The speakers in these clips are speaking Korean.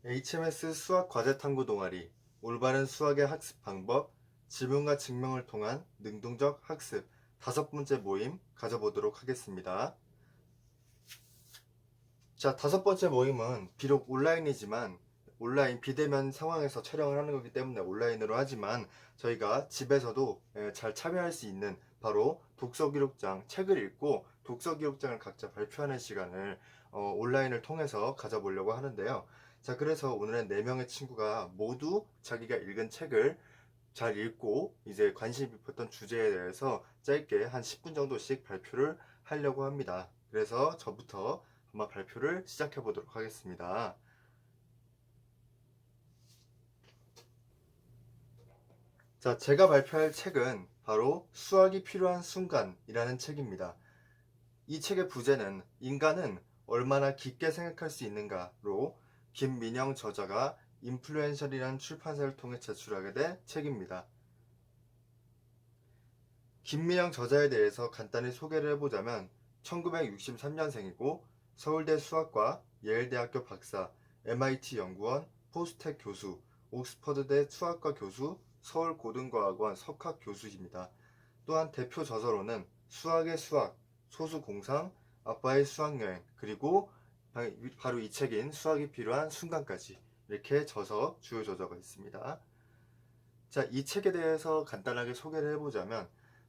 HMS 수학 과제 탐구 동아리 올바른 수학의 학습 방법 질문과 증명을 통한 능동적 학습 5번째 모임 가져보도록 하겠습니다. 자, 5번째 모임은 비록 온라인이지만 온라인 비대면 상황에서 촬영을 하는 거기 때문에 온라인으로 하지만 저희가 집에서도 잘 참여할 수 있는 바로 독서기록장 책을 읽고 독서기록장을 각자 발표하는 시간을 온라인을 통해서 가져보려고 하는데요. 자, 그래서 오늘은 4명의 친구가 모두 자기가 읽은 책을 잘 읽고 이제 관심 깊었던 주제에 대해서 짧게 한 10분 정도씩 발표를 하려고 합니다. 그래서 저부터 한번 발표를 시작해 보도록 하겠습니다. 자, 제가 발표할 책은 바로 수학이 필요한 순간이라는 책입니다. 이 책의 부제는 인간은 얼마나 깊게 생각할 수 있는가로 김민영 저자가 인플루엔셜이라는 출판사를 통해 제출하게 된 책입니다. 김민영 저자에 대해서 간단히 소개를 해보자면 1963년생이고 서울대 수학과, 예일대학교 박사, MIT 연구원, 포스텍 교수, 옥스퍼드대 수학과 교수, 서울고등과학원 석학 교수입니다. 또한 대표 저서로는 수학의 수학, 소수공상, 아빠의 수학여행, 그리고 바로 이 책인 수학이 필요한 순간까지 이렇게 주요 저서가 있습니다. 자, 이 책에 대해서 간단하게 소개를 해보자면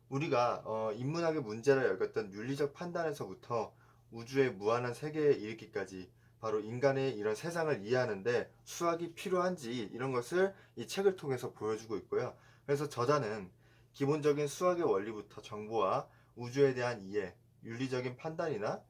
우리가 인문학의 문제라 여겼던 윤리적 판단에서부터 우주의 무한한 세계에 이르기까지 바로 인간의 이런 세상을 이해하는데 수학이 필요한지 이런 것을 이 책을 통해서 보여주고 있고요. 그래서 저자는 기본적인 수학의 원리부터 정보와 우주에 대한 이해, 윤리적인 판단이나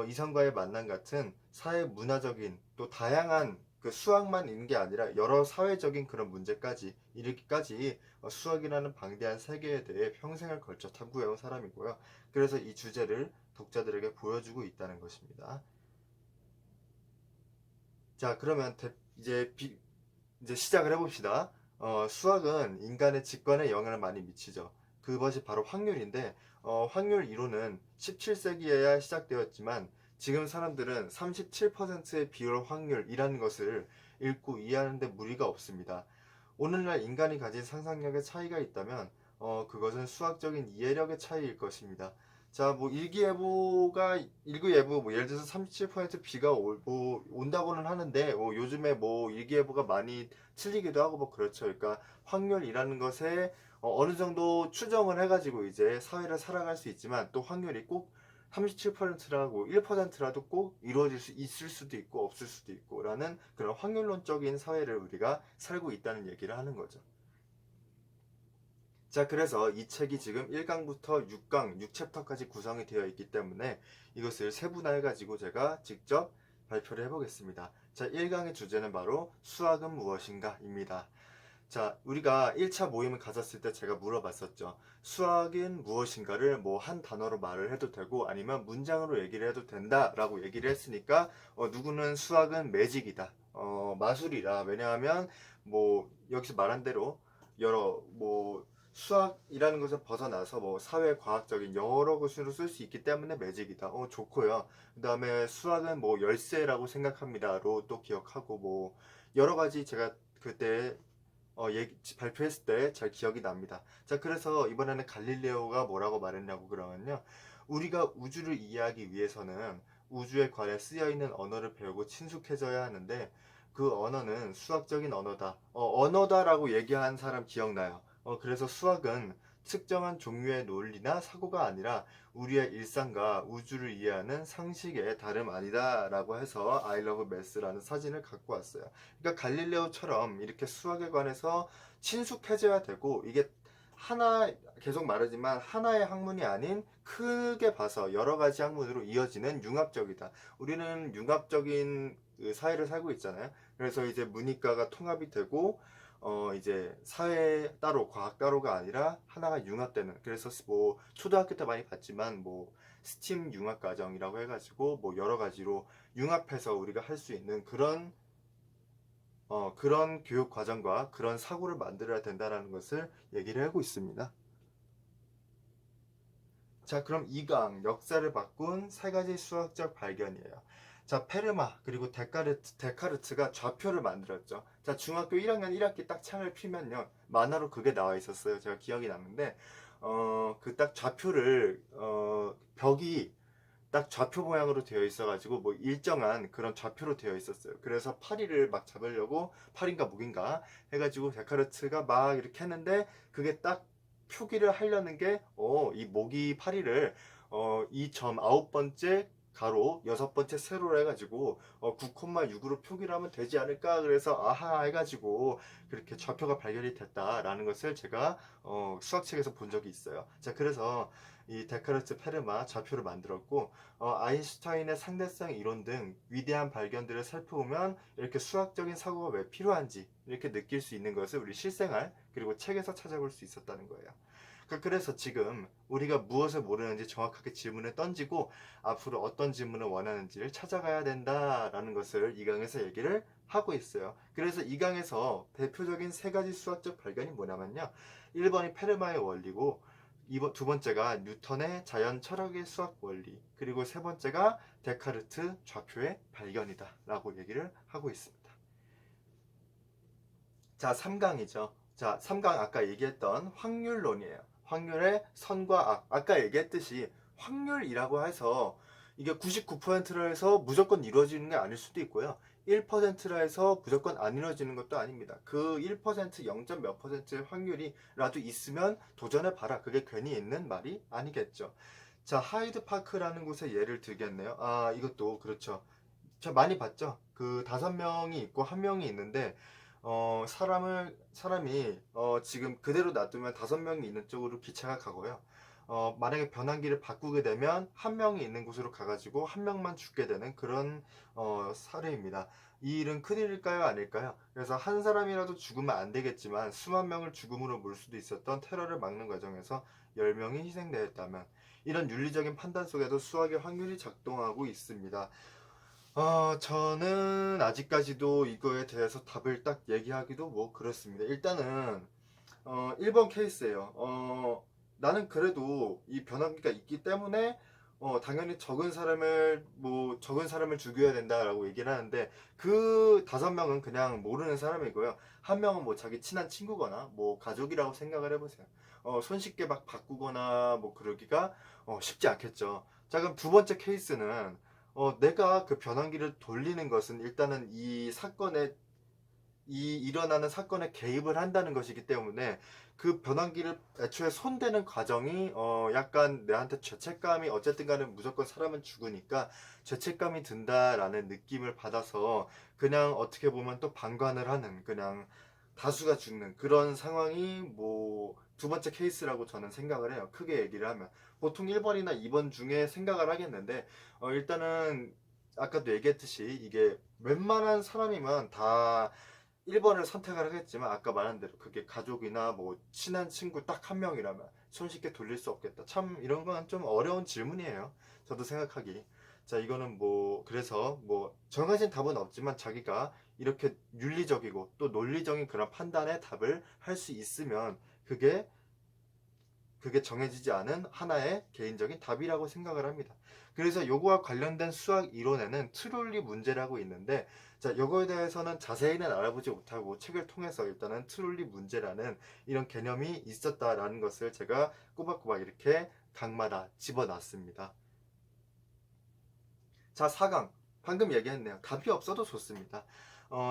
이성과의 만남 같은 사회 문화적인 또 다양한 그 수학만 있는 게 아니라 여러 사회적인 그런 문제까지 이르기까지 수학이라는 방대한 세계에 대해 평생을 걸쳐 탐구해온 사람이고요. 그래서 이 주제를 독자들에게 보여주고 있다는 것입니다. 자, 그러면 이제 시작을 해봅시다. 수학은 인간의 직관에 영향을 많이 미치죠. 그것이 바로 확률인데, 확률 이론은 17세기에야 시작되었지만, 지금 사람들은 37%의 비율 확률이라는 것을 읽고 이해하는데 무리가 없습니다. 오늘날 인간이 가진 상상력의 차이가 있다면, 그것은 수학적인 이해력의 차이일 것입니다. 자, 뭐 일기예보 뭐 예를 들어서 37% 비가 온다고는 하는데 요즘에 뭐 일기예보가 많이 틀리기도 하고 뭐 그렇죠. 그러니까 확률이라는 것에 어느 정도 추정을 해가지고 이제 사회를 살아갈 수 있지만 또 확률이 꼭 37%라고 1%라도 꼭 이루어질 수 있을 수도 있고 없을 수도 있고라는 그런 확률론적인 사회를 우리가 살고 있다는 얘기를 하는 거죠. 자, 그래서 이 책이 지금 1강부터 6강, 6챕터까지 구성이 되어 있기 때문에 이것을 세분화해가지고 제가 직접 발표를 해보겠습니다. 자, 1강의 주제는 바로 수학은 무엇인가?입니다. 자, 우리가 1차 모임을 가졌을 때 제가 물어봤었죠. 수학은 무엇인가를 뭐 한 단어로 말을 해도 되고 아니면 문장으로 얘기를 해도 된다라고 얘기를 했으니까 누구는 수학은 매직이다. 마술이다. 왜냐하면 뭐 여기서 말한 대로 여러 뭐 수학이라는 것을 벗어나서 뭐 사회 과학적인 여러 것으로 쓸 수 있기 때문에 매직이다. 좋고요. 그다음에 수학은 뭐 열쇠라고 생각합니다로 또 기억하고 뭐 여러 가지 제가 그때 발표했을 때 잘 기억이 납니다. 자, 그래서 이번에는 갈릴레오가 뭐라고 말했냐고 그러면요. 우리가 우주를 이해하기 위해서는 우주에 관해 쓰여 있는 언어를 배우고 친숙해져야 하는데 그 언어는 수학적인 언어다. 언어다라고 얘기한 사람 기억나요? 그래서 수학은 특정한 종류의 논리나 사고가 아니라 우리의 일상과 우주를 이해하는 상식의 다름 아니다라고 해서 I love math라는 사진을 갖고 왔어요. 그러니까 갈릴레오처럼 이렇게 수학에 관해서 친숙해져야 되고 이게 하나 계속 말하지만 하나의 학문이 아닌 크게 봐서 여러 가지 학문으로 이어지는 융합적이다. 우리는 융합적인 그 사회를 살고 있잖아요. 그래서 이제 문이과가 통합이 되고 이제 사회 따로 과학 따로가 아니라 하나가 융합되는 그래서 뭐 초등학교 때 많이 봤지만 뭐 스팀 융합 과정이라고 해가지고 뭐 여러 가지로 융합해서 우리가 할 수 있는 그런 교육 과정과 그런 사고를 만들어야 된다는 것을 얘기를 하고 있습니다. 자, 그럼 2강 역사를 바꾼 세 가지 수학적 발견이에요. 자, 페르마 그리고 데카르트가 좌표를 만들었죠. 자, 중학교 1학년 1학기 딱 창을 피면요, 만화로 그게 나와 있었어요. 제가 기억이 나는데 그 딱 좌표를 벽이 딱 좌표 모양으로 되어 있어가지고 뭐 일정한 그런 좌표로 되어 있었어요. 그래서 파리를 막 잡으려고, 파리인가 목인가 해가지고 데카르트가 막 이렇게 했는데, 그게 딱 표기를 하려는 게 이 모기 파리를 이 점 9번째 가로 6번째 세로로 해가지고 9,6으로 표기를 하면 되지 않을까, 그래서 아하 해가지고 그렇게 좌표가 발견이 됐다라는 것을 제가 수학책에서 본 적이 있어요. 자, 그래서 이 데카르트 페르마 좌표를 만들었고, 아인슈타인의 상대성 이론 등 위대한 발견들을 살펴보면 이렇게 수학적인 사고가 왜 필요한지 이렇게 느낄 수 있는 것을 우리 실생활 그리고 책에서 찾아볼 수 있었다는 거예요. 그래서 지금 우리가 무엇을 모르는지 정확하게 질문을 던지고 앞으로 어떤 질문을 원하는지를 찾아가야 된다라는 것을 이 강에서 얘기를 하고 있어요. 그래서 이 강에서 대표적인 세 가지 수학적 발견이 뭐냐면요, 1번이 페르마의 원리고, 두 번째가 뉴턴의 자연 철학의 수학 원리, 그리고 세 번째가 데카르트 좌표의 발견이다 라고 얘기를 하고 있습니다. 자, 3강이죠. 자, 3강 아까 얘기했던 확률론이에요. 확률의 선과 악. 아까 얘기했듯이 확률이라고 해서 이게 99%라 해서 무조건 이루어지는 게 아닐 수도 있고요. 1%라 해서 무조건 안 이루어지는 것도 아닙니다. 그 1%, 0. 몇 %의 확률이라도 있으면 도전해봐라. 그게 괜히 있는 말이 아니겠죠. 자, 하이드 파크라는 곳에 예를 들겠네요. 아, 이것도 그렇죠. 저 많이 봤죠. 그 5명이 있고 1명이 있는데 사람이 지금 그대로 놔두면 5명이 있는 쪽으로 기차가 가고요. 만약에 변환기를 바꾸게 되면 1명이 있는 곳으로 가가지고 1명만 죽게 되는 그런 사례입니다. 이 일은 큰일일까요, 아닐까요? 그래서 한 사람이라도 죽으면 안 되겠지만 수만 명을 죽음으로 몰 수도 있었던 테러를 막는 과정에서 10명이 희생되었다면, 이런 윤리적인 판단 속에도 수학의 확률이 작동하고 있습니다. 저는 아직까지도 이거에 대해서 답을 딱 얘기하기도 뭐 그렇습니다. 일단은 1번 케이스예요. 나는 그래도 이 변환기가 있기 때문에 당연히 적은 사람을 죽여야 된다라고 얘기를 하는데, 그 5명은 그냥 모르는 사람이고요. 1명은 뭐 자기 친한 친구거나 뭐 가족이라고 생각을 해보세요. 손쉽게 막 바꾸거나 뭐 그러기가 쉽지 않겠죠. 자, 그럼 두 번째 케이스는 내가 그 변환기를 돌리는 것은 일단은 일어나는 사건에 개입을 한다는 것이기 때문에, 그 변환기를 애초에 손대는 과정이 약간 내한테 죄책감이, 어쨌든 간에 무조건 사람은 죽으니까 죄책감이 든다라는 느낌을 받아서 그냥 어떻게 보면 또 방관을 하는, 그냥 다수가 죽는 그런 상황이 뭐 두 번째 케이스라고 저는 생각을 해요. 크게 얘기를 하면 보통 1번이나 2번 중에 생각을 하겠는데, 일단은 아까도 얘기했듯이 이게 웬만한 사람이면 다 1번을 선택을 하겠지만, 아까 말한 대로 그게 가족이나 뭐 친한 친구 딱 1명이라면 손쉽게 돌릴 수 없겠다. 참 이런 건 좀 어려운 질문이에요. 저도 생각하기. 자, 이거는 뭐 그래서 뭐 정해진 답은 없지만 자기가 이렇게 윤리적이고 또 논리적인 그런 판단의 답을 할 수 있으면 그게 정해지지 않은 하나의 개인적인 답이라고 생각을 합니다. 그래서 요거와 관련된 수학 이론에는 트롤리 문제라고 있는데, 자, 요거에 대해서는 자세히는 알아보지 못하고 책을 통해서 일단은 트롤리 문제라는 이런 개념이 있었다라는 것을 제가 꼬박꼬박 이렇게 각마다 집어놨습니다. 자, 4강. 방금 얘기했네요. 답이 없어도 좋습니다.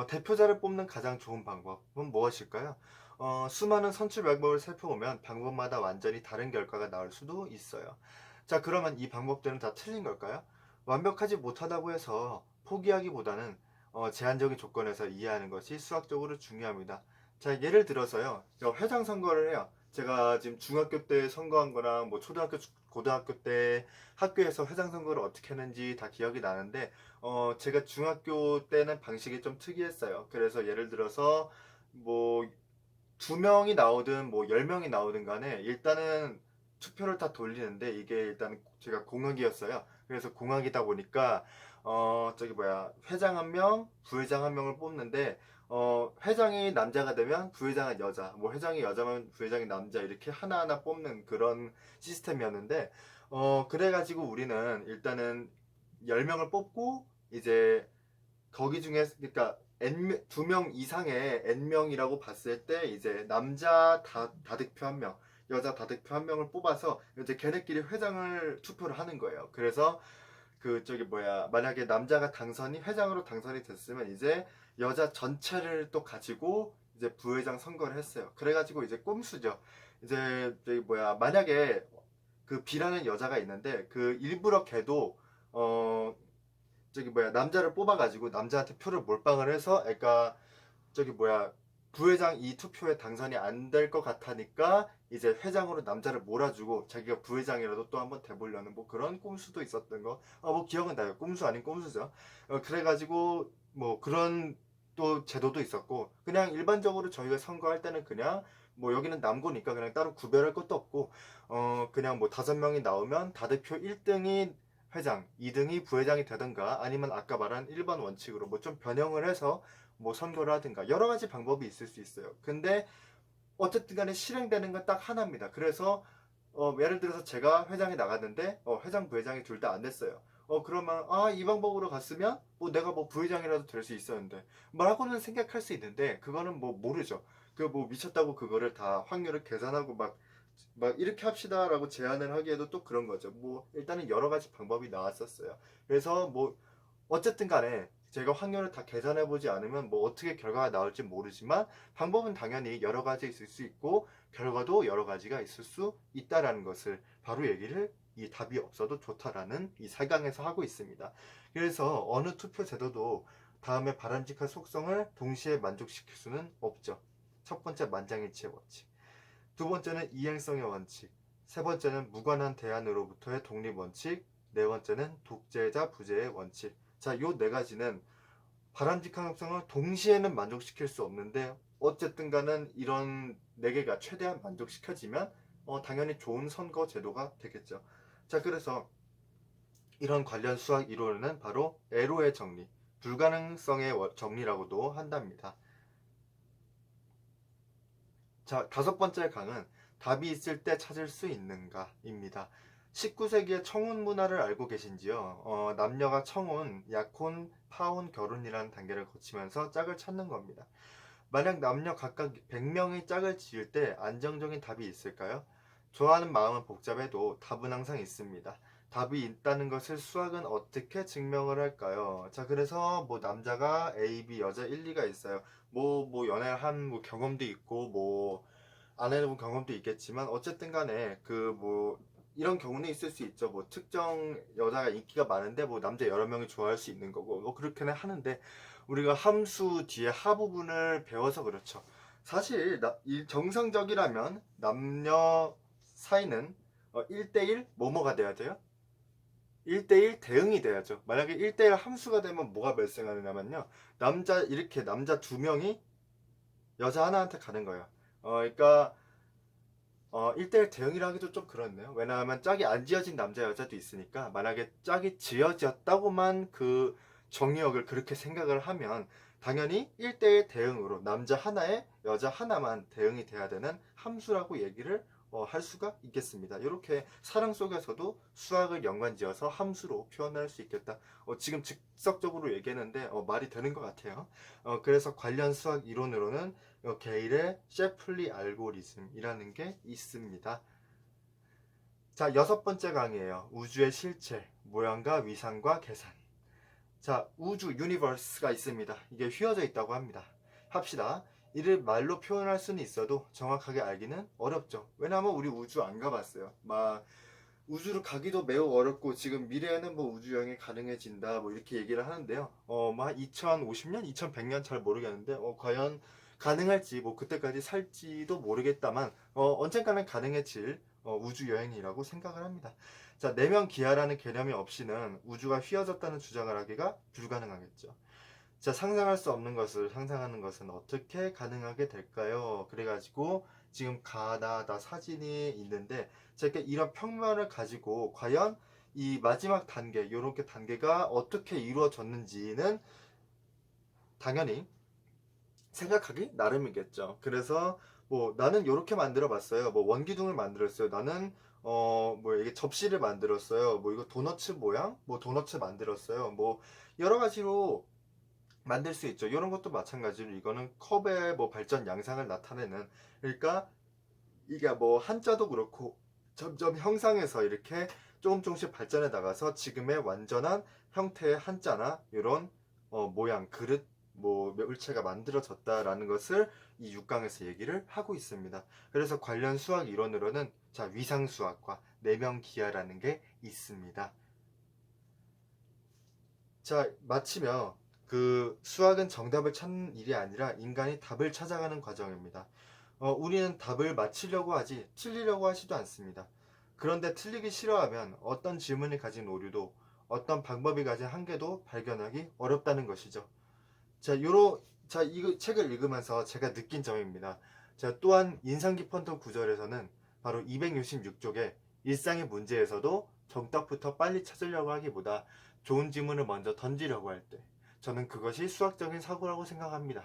대표자를 뽑는 가장 좋은 방법은 무엇일까요? 수많은 선출 방법을 살펴보면 방법마다 완전히 다른 결과가 나올 수도 있어요. 자, 그러면 이 방법들은 다 틀린 걸까요? 완벽하지 못하다고 해서 포기하기보다는 제한적인 조건에서 이해하는 것이 수학적으로 중요합니다. 자, 예를 들어서요. 회장 선거를 해요. 제가 지금 중학교 때 선거한 거랑 뭐 초등학교, 고등학교 때 학교에서 회장 선거를 어떻게 했는지 다 기억이 나는데, 제가 중학교 때는 방식이 좀 특이했어요. 그래서 예를 들어서 뭐 2명이 나오든 뭐 10명이 나오든 간에 일단은 투표를 다 돌리는데, 이게 일단 제가 공학이었어요. 그래서 공학이다 보니까 회장 1명, 부회장 1명을 뽑는데, 회장이 남자가 되면 부회장은 여자, 뭐 회장이 여자면 부회장이 남자, 이렇게 하나하나 뽑는 그런 시스템이었는데, 그래가지고 우리는 일단은 10명을 뽑고 이제 거기 중에 그러니까 두 명 이상의 N명이라고 봤을 때 이제 남자 다득표 한 명, 여자 다득표 한 명을 뽑아서 이제 걔네끼리 회장을 투표를 하는 거예요. 그래서 그 저기 뭐야 만약에 남자가 회장으로 당선이 됐으면 이제 여자 전체를 또 가지고 이제 부회장 선거를 했어요. 그래가지고 이제 꼼수죠. 이제 저기 뭐야 만약에 그 B라는 여자가 있는데 그 일부러 걔도 어 저기 뭐야 남자를 뽑아가지고 남자한테 표를 몰빵을 해서 그러니까 저기 뭐야 부회장 이 투표에 당선이 안 될 것 같으니까 이제 회장으로 남자를 몰아주고 자기가 부회장이라도 또 한번 돼보려는 뭐 그런 꼼수도 있었던 거. 뭐 기억은 나요. 꼼수 아닌 꼼수죠. 그래가지고 뭐 그런 또 제도도 있었고 그냥 일반적으로 저희가 선거할 때는 그냥 뭐 여기는 남고니까 그냥 따로 구별할 것도 없고 그냥 뭐 5명이 나오면 다득표 1등이 회장, 2등이 부회장이 되든가 아니면 아까 말한 1번 원칙으로 뭐 좀 변형을 해서 뭐 선거를 하든가 여러 가지 방법이 있을 수 있어요. 근데 어쨌든 간에 실행되는 건 딱 하나입니다. 그래서 예를 들어서 제가 회장에 나갔는데 회장 부회장이 둘 다 안 됐어요. 그러면 이 방법으로 갔으면 뭐 내가 뭐 부회장이라도 될 수 있었는데 뭐라고는 생각할 수 있는데 그거는 뭐 모르죠. 그 뭐 미쳤다고 그거를 다 확률을 계산하고 막 이렇게 합시다라고 제안을 하기에도 또 그런 거죠. 뭐 일단은 여러 가지 방법이 나왔었어요. 그래서 뭐 어쨌든 간에 제가 확률을 다 계산해 보지 않으면 뭐 어떻게 결과가 나올지 모르지만 방법은 당연히 여러 가지 있을 수 있고 결과도 여러 가지가 있을 수 있다라는 것을 바로 얘기를 이 답이 없어도 좋다라는 이 4강에서 하고 있습니다. 그래서 어느 투표 제도도 다음에 바람직한 속성을 동시에 만족시킬 수는 없죠. 첫 번째 만장일치의 원칙, 두 번째는 이행성의 원칙, 세 번째는 무관한 대안으로부터의 독립 원칙, 네 번째는 독재자 부재의 원칙. 자, 요 네 가지는 바람직한 합성을 동시에는 만족시킬 수 없는데 어쨌든 간은 이런 네 개가 최대한 만족시켜지면 당연히 좋은 선거 제도가 되겠죠. 자, 그래서 이런 관련 수학 이론은 바로 애로의 정리, 불가능성의 정리라고도 한답니다. 자, 다섯 번째 강은 답이 있을 때 찾을 수 있는가입니다. 19세기의 청혼 문화를 알고 계신지요? 남녀가 청혼, 약혼, 파혼, 결혼이라는 단계를 거치면서 짝을 찾는 겁니다. 만약 남녀 각각 100명의 짝을 지을 때 안정적인 답이 있을까요? 좋아하는 마음은 복잡해도 답은 항상 있습니다. 답이 있다는 것을 수학은 어떻게 증명을 할까요? 자, 그래서 뭐 남자가 A, B, 여자 1, 2가 있어요. 뭐 연애를 한 뭐 경험도 있고 뭐 안 해본 경험도 있겠지만 어쨌든 간에 그 뭐 이런 경우는 있을 수 있죠. 뭐 특정 여자가 인기가 많은데 뭐 남자 여러 명이 좋아할 수 있는 거고 뭐 그렇게는 하는데 우리가 함수 뒤에 하 부분을 배워서 그렇죠. 사실 이 정상적이라면 남녀 사이는 1대1 뭐뭐가 돼야 돼요? 1대1 대응이 돼야죠. 만약에 1대1 함수가 되면 뭐가 발생하느냐면요. 남자 2명이 여자 하나한테 가는 거예요. 그러니까 1대1 대응이라 하기도 좀 그렇네요. 왜냐하면 짝이 안 지어진 남자 여자도 있으니까 만약에 짝이 지어졌다고만 그 정의역을 그렇게 생각을 하면 당연히 1대1 대응으로 남자 하나에 여자 하나만 대응이 돼야 되는 함수라고 얘기를 할 수가 있겠습니다. 이렇게 사랑 속에서도 수학을 연관지어서 함수로 표현할 수 있겠다. 지금 직접적으로 얘기했는데 말이 되는 것 같아요. 그래서 관련 수학 이론으로는 게일의 셰플리 알고리즘이라는 게 있습니다. 자, 여섯 번째 강의예요. 우주의 실체, 모양과 위상과 계산. 자, 우주 유니버스가 있습니다. 이게 휘어져 있다고 합니다. 합시다. 이를 말로 표현할 수는 있어도 정확하게 알기는 어렵죠. 왜냐하면 우리 우주 안 가봤어요. 막 우주로 가기도 매우 어렵고 지금 미래에는 뭐 우주 여행이 가능해진다 뭐 이렇게 얘기를 하는데요. 뭐 2050년, 2100년 잘 모르겠는데 과연 가능할지 뭐 그때까지 살지도 모르겠다만 언젠가는 가능해질 우주 여행이라고 생각을 합니다. 자, 내면 기하라는 개념이 없이는 우주가 휘어졌다는 주장을 하기가 불가능하겠죠. 자, 상상할 수 없는 것을 상상하는 것은 어떻게 가능하게 될까요? 그래가지고 지금 가나다 사진이 있는데 제가 이런 평면을 가지고 과연 이 마지막 단계, 이렇게 단계가 어떻게 이루어졌는지는 당연히 생각하기 나름이겠죠. 그래서 뭐 나는 이렇게 만들어 봤어요. 뭐 원기둥을 만들었어요. 나는 뭐 이게 접시를 만들었어요. 뭐 이거 도너츠 모양? 뭐 도너츠 만들었어요. 뭐 여러 가지로 만들 수 있죠. 이런 것도 마찬가지로 이거는 컵의 뭐 발전 양상을 나타내는, 그러니까 이게 뭐 한자도 그렇고 점점 형상에서 이렇게 조금씩 발전해 나가서 지금의 완전한 형태의 한자나 이런 모양, 그릇, 뭐 물체가 만들어졌다라는 것을 이 6강에서 얘기를 하고 있습니다. 그래서 관련 수학 이론으로는 자, 위상수학과 내면기하라는 게 있습니다. 자, 마치며 그 수학은 정답을 찾는 일이 아니라 인간이 답을 찾아가는 과정입니다. 우리는 답을 맞히려고 하지 틀리려고 하지도 않습니다. 그런데 틀리기 싫어하면 어떤 질문이 가진 오류도 어떤 방법이 가진 한계도 발견하기 어렵다는 것이죠. 자, 이 책을 읽으면서 제가 느낀 점입니다. 자, 또한 인상 깊었던 구절에서는 바로 266쪽에 일상의 문제에서도 정답부터 빨리 찾으려고 하기보다 좋은 질문을 먼저 던지려고 할 때, 저는 그것이 수학적인 사고라고 생각합니다.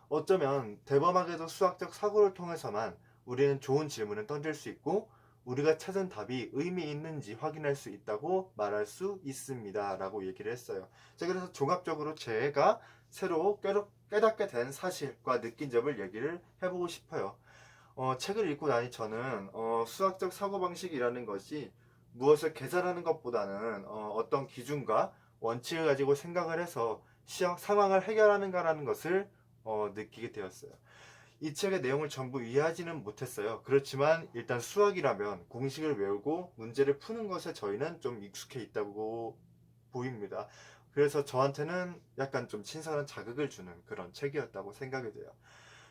어쩌면 대범하게도 수학적 사고를 통해서만 우리는 좋은 질문을 던질 수 있고 우리가 찾은 답이 의미 있는지 확인할 수 있다고 말할 수 있습니다. 라고 얘기를 했어요. 자, 그래서 종합적으로 제가 새로 깨닫게 된 사실과 느낀 점을 얘기를 해보고 싶어요. 책을 읽고 나니 저는 수학적 사고방식이라는 것이 무엇을 계산하는 것보다는 어떤 기준과 원칙을 가지고 생각을 해서 상황을 해결하는가라는 것을 느끼게 되었어요. 이 책의 내용을 전부 이해하지는 못했어요. 그렇지만 일단 수학이라면 공식을 외우고 문제를 푸는 것에 저희는 좀 익숙해 있다고 보입니다. 그래서 저한테는 약간 좀 신선한 자극을 주는 그런 책이었다고 생각이 돼요.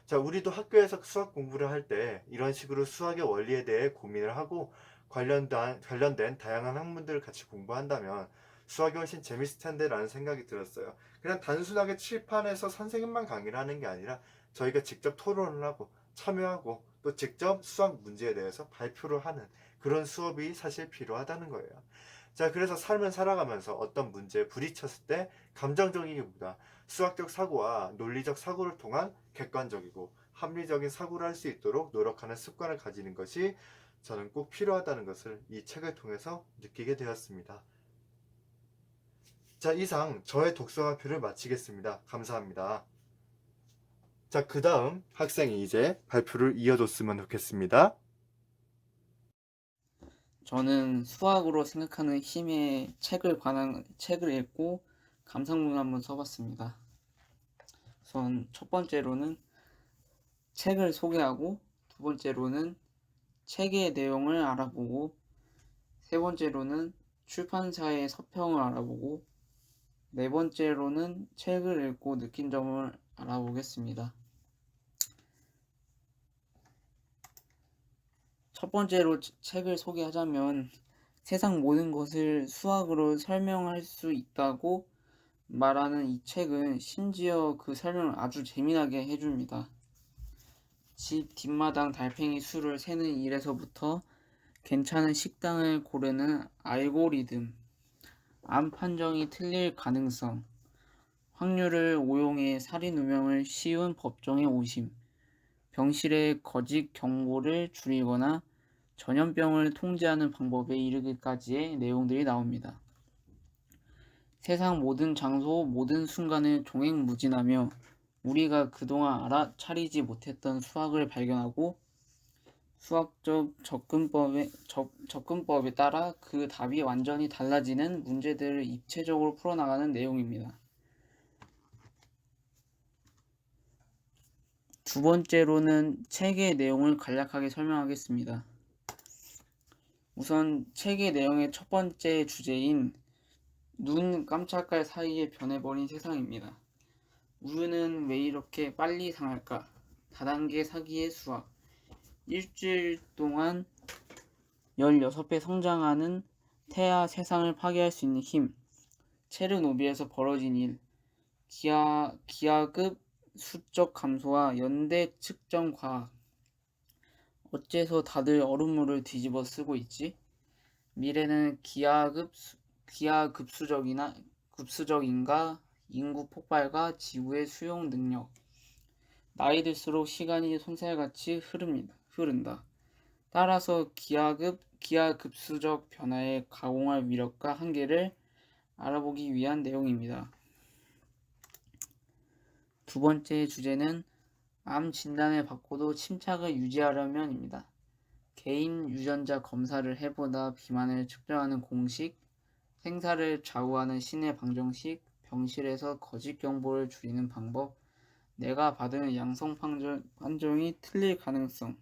자, 우리도 학교에서 수학 공부를 할 때 이런 식으로 수학의 원리에 대해 고민을 하고 관련된 다양한 학문들을 같이 공부한다면 수학이 훨씬 재밌을 텐데 라는 생각이 들었어요. 그냥 단순하게 칠판에서 선생님만 강의를 하는 게 아니라 저희가 직접 토론을 하고 참여하고 또 직접 수학 문제에 대해서 발표를 하는 그런 수업이 사실 필요하다는 거예요. 자, 그래서 삶을 살아가면서 어떤 문제에 부딪혔을 때 감정적이기보다 수학적 사고와 논리적 사고를 통한 객관적이고 합리적인 사고를 할 수 있도록 노력하는 습관을 가지는 것이 저는 꼭 필요하다는 것을 이 책을 통해서 느끼게 되었습니다. 자, 이상 저의 독서화표를 마치겠습니다. 감사합니다. 자, 그 다음 학생이 이제 발표를 이어줬으면 좋겠습니다. 저는 수학으로 생각하는 힘의 책을 읽고 감상문 한번 써봤습니다. 우선 첫 번째로는 책을 소개하고, 두 번째로는 책의 내용을 알아보고, 세 번째로는 출판사의 서평을 알아보고, 네 번째로는 책을 읽고 느낀 점을 알아보겠습니다. 첫 번째로 책을 소개하자면, 세상 모든 것을 수학으로 설명할 수 있다고 말하는 이 책은 심지어 그 설명을 아주 재미나게 해줍니다. 집 뒷마당 달팽이 수를 세는 일에서부터 괜찮은 식당을 고르는 알고리즘, 암 판정이 틀릴 가능성, 확률을 오용해 살인 운명을 쉬운 법정의 오심, 병실의 거짓 경보를 줄이거나 전염병을 통제하는 방법에 이르기까지의 내용들이 나옵니다. 세상 모든 장소, 모든 순간을 종횡무진하며 우리가 그동안 알아차리지 못했던 수학을 발견하고 수학적 접근법에 따라 그 답이 완전히 달라지는 문제들을 입체적으로 풀어나가는 내용입니다. 두 번째로는 책의 내용을 간략하게 설명하겠습니다. 우선 책의 내용의 첫 번째 주제인 눈 깜짝할 사이에 변해버린 세상입니다. 우유는 왜 이렇게 빨리 상할까? 다단계 사기의 수학. 일주일 동안 16배 성장하는 태아 세상을 파괴할 수 있는 힘. 체르노빌에서 벌어진 일. 기하급 수적 감소와 연대 측정 과학. 어째서 다들 얼음물을 뒤집어 쓰고 있지? 미래는 급수적인가? 인구 폭발과 지구의 수용 능력. 나이 들수록 시간이 솜살같이 흐른다. 따라서 기하급 기하급수적 변화에 가공할 위력과 한계를 알아보기 위한 내용입니다. 두 번째 주제는 암 진단을 받고도 침착을 유지하려면입니다. 개인 유전자 검사를 해보다 비만을 측정하는 공식, 생사를 좌우하는 신의 방정식, 병실에서 거짓 경보를 줄이는 방법, 내가 받은 양성 판정이 틀릴 가능성,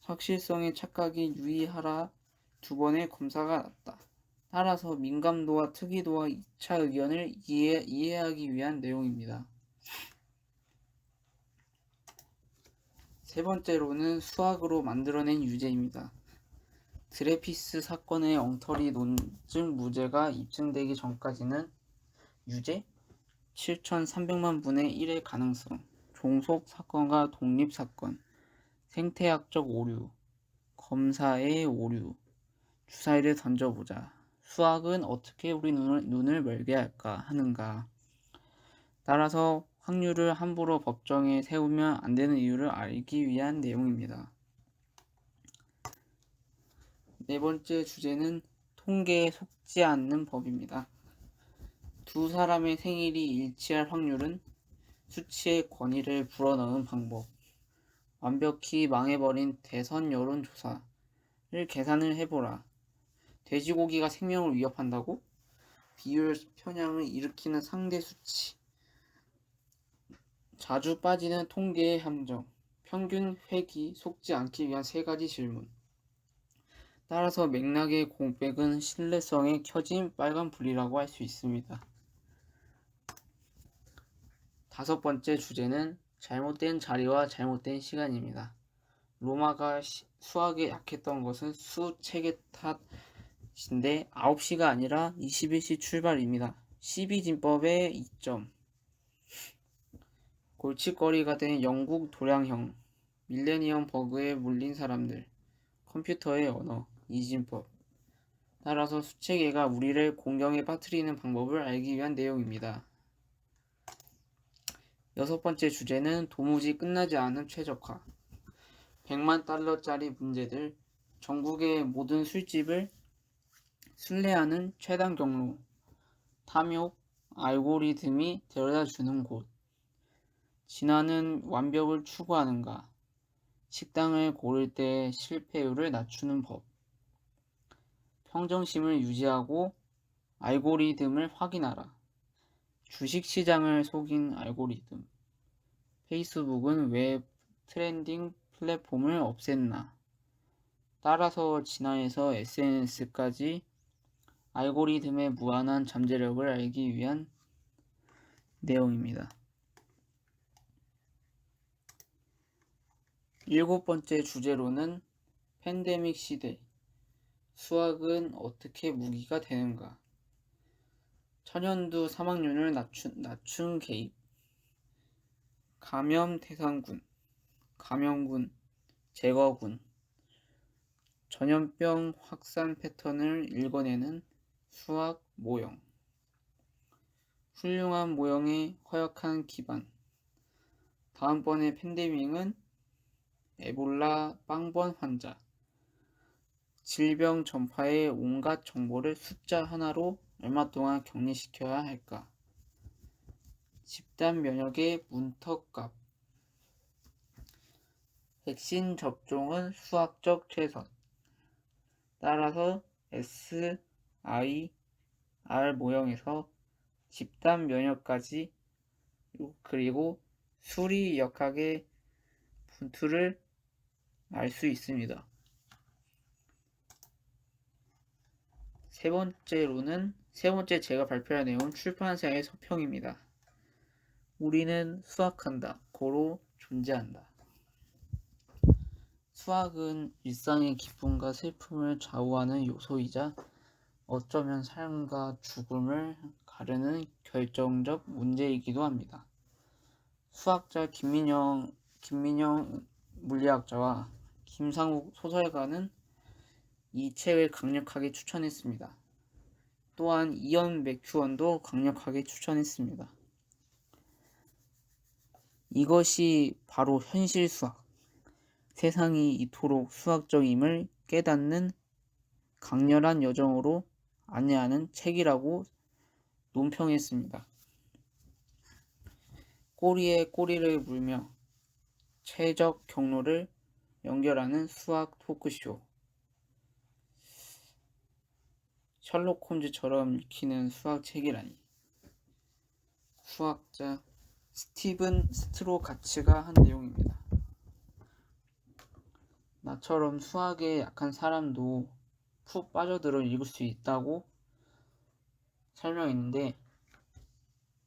확실성에 착각이 유의하라. 두 번의 검사가 낫다. 따라서 민감도와 특이도와 2차 의견을 이해하기 위한 내용입니다. 세 번째로는 수학으로 만들어낸 유제입니다. 드레피스 사건의 엉터리 논증 무죄가 입증되기 전까지는 유죄 7,300만 분의 1의 가능성, 종속 사건과 독립 사건, 생태학적 오류, 검사의 오류, 주사위를 던져보자. 수학은 어떻게 우리 눈을 멀게 하는가. 따라서 확률을 함부로 법정에 세우면 안 되는 이유를 알기 위한 내용입니다. 네 번째 주제는 통계에 속지 않는 법입니다. 두 사람의 생일이 일치할 확률은 수치의 권위를 불어넣은 방법, 완벽히 망해버린 대선 여론조사를 계산을 해보라. 돼지고기가 생명을 위협한다고? 비율 편향을 일으키는 상대 수치, 자주 빠지는 통계의 함정, 평균 획이 속지 않기 위한 세 가지 질문. 따라서 맥락의 공백은 신뢰성에 켜진 빨간불이라고 할 수 있습니다. 다섯 번째 주제는 잘못된 자리와 잘못된 시간입니다. 로마가 수학에 약했던 것은 수책의 탓인데 9시가 아니라 21시 출발입니다. 12진법의 이점, 골칫거리가 된 영국 도량형, 밀레니엄 버그에 물린 사람들, 컴퓨터의 언어, 이진법. 따라서 수체계가 우리를 공경에 빠뜨리는 방법을 알기 위한 내용입니다. 여섯 번째 주제는 도무지 끝나지 않은 최적화. 100만 달러짜리 문제들, 전국의 모든 술집을 순례하는 최단 경로, 탐욕, 알고리즘이 데려다 주는 곳, 진화는 완벽을 추구하는가, 식당을 고를 때 실패율을 낮추는 법, 평정심을 유지하고 알고리즘을 확인하라, 주식시장을 속인 알고리즘, 페이스북은 왜 트렌딩 플랫폼을 없앴나, 따라서 진화에서 SNS까지 알고리즘의 무한한 잠재력을 알기 위한 내용입니다. 일곱 번째 주제로는 팬데믹 시대, 수학은 어떻게 무기가 되는가, 천연두 사망률을 낮춘 개입, 감염 대상군, 감염군, 제거군, 전염병 확산 패턴을 읽어내는 수학 모형, 훌륭한 모형의 허약한 기반, 다음번의 팬데믹은 에볼라 빵번 환자, 질병 전파의 온갖 정보를 숫자 하나로 얼마 동안 격리시켜야 할까, 집단 면역의 문턱값, 백신 접종은 수학적 최선, 따라서 SIR 모형에서 집단 면역까지 그리고 수리 역학의 분투를 알 수 있습니다. 세 번째 제가 발표할 내용은 출판사의 서평입니다. 우리는 수학한다. 고로 존재한다. 수학은 일상의 기쁨과 슬픔을 좌우하는 요소이자 어쩌면 삶과 죽음을 가르는 결정적 문제이기도 합니다. 수학자 김민영 물리학자와 김상욱 소설가는 이 책을 강력하게 추천했습니다. 또한 이언 맥큐언도 강력하게 추천했습니다. 이것이 바로 현실 수학, 세상이 이토록 수학적임을 깨닫는 강렬한 여정으로 안내하는 책이라고 논평했습니다. 꼬리에 꼬리를 물며 최적 경로를 연결하는 수학 토크쇼. 셜록 홈즈처럼 읽히는 수학책이라니. 수학자 스티븐 스트로가츠가 한 내용입니다. 나처럼 수학에 약한 사람도 푹 빠져들어 읽을 수 있다고 설명했는데,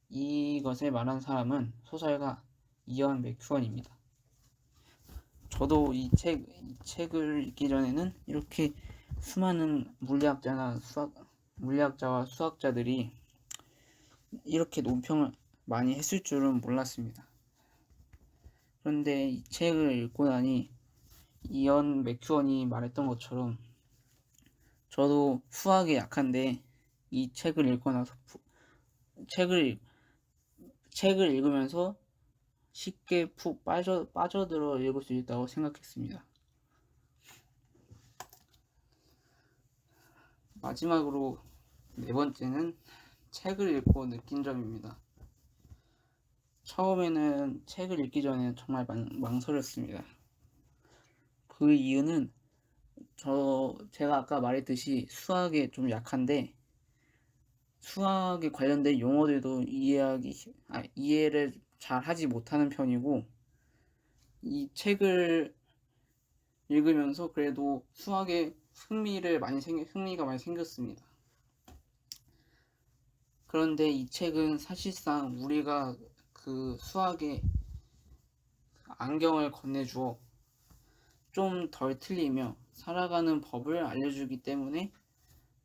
이것을 말한 사람은 소설가 이언 맥큐언입니다. 저도 이 책을 읽기 전에는 이렇게 수많은 물리학자와 수학자들이 이렇게 논평을 많이 했을 줄은 몰랐습니다. 그런데 이 책을 읽고 나니 이언 맥큐언이 말했던 것처럼 저도 수학에 약한데 이 책을 읽고 나서 책을 읽으면서 쉽게 푹 빠져들어 읽을 수 있다고 생각했습니다. 마지막으로 네 번째는 책을 읽고 느낀 점입니다. 처음에는 책을 읽기 전에 정말 망설였습니다. 그 이유는 제가 아까 말했듯이 수학에 좀 약한데 수학에 관련된 용어들도 이해를 잘 하지 못하는 편이고, 이 책을 읽으면서 그래도 수학에 흥미가 많이 생겼습니다. 그런데 이 책은 사실상 우리가 그 수학에 안경을 건네주어 좀 덜 틀리며 살아가는 법을 알려주기 때문에